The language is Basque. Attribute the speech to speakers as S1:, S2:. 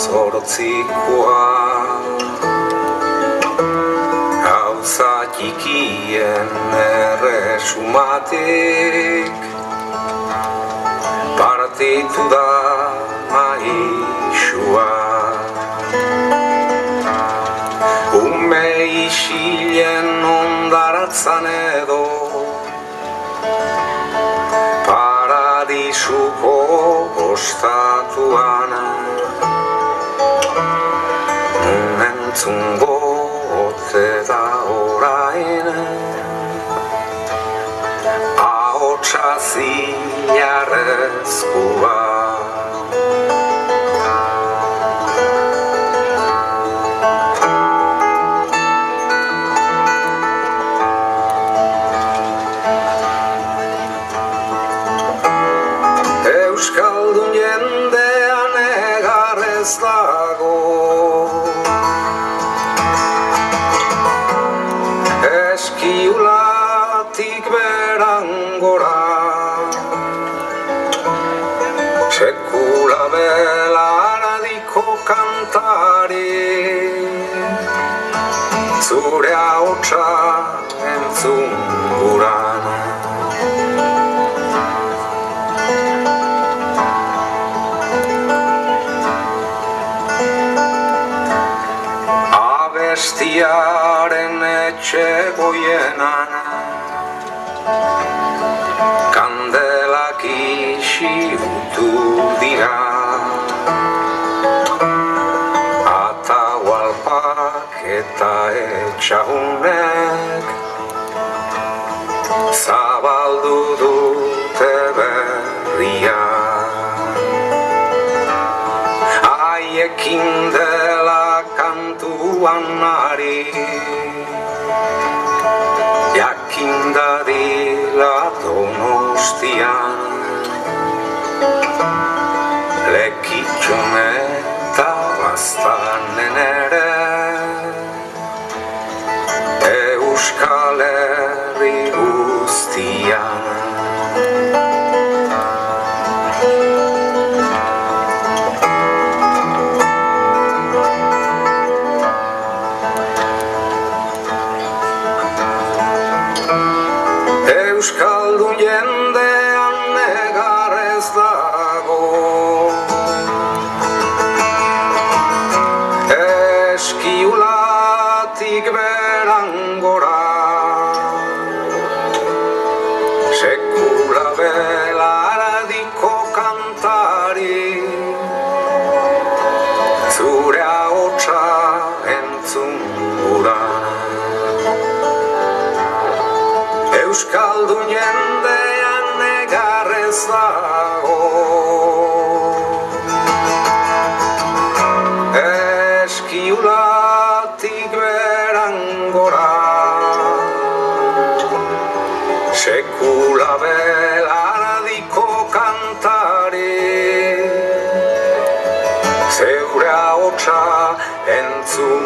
S1: zortzikoa gauza txikien erresumatik partitu da maixua ume isilen ondaratzan edo paradisuko ostatuan entzungo ote da orain ahotsa zilarrezkoa Euskaldun jendean egarrez dago Eskiulatik berangora sekula belaradiko kantari zure ahotsa entzun guran Abestiaren etxe goienan kandelak isiutu dira Atahualpak eta etxahunek zabaldu dute berria Haiekin dela kantuan ari jakin dadila Donostian Lekitxon eta Baztanen ere Euskal Herri guztian Euskaldun jendean negarrez dago Eskiulatik berangora sekula belaradiko kantari zure ahotsa entzun guran Euskaldun jendean negarrez dago Eskiulatik berangora sekula belaradiko kantari zeure ahotsa entzun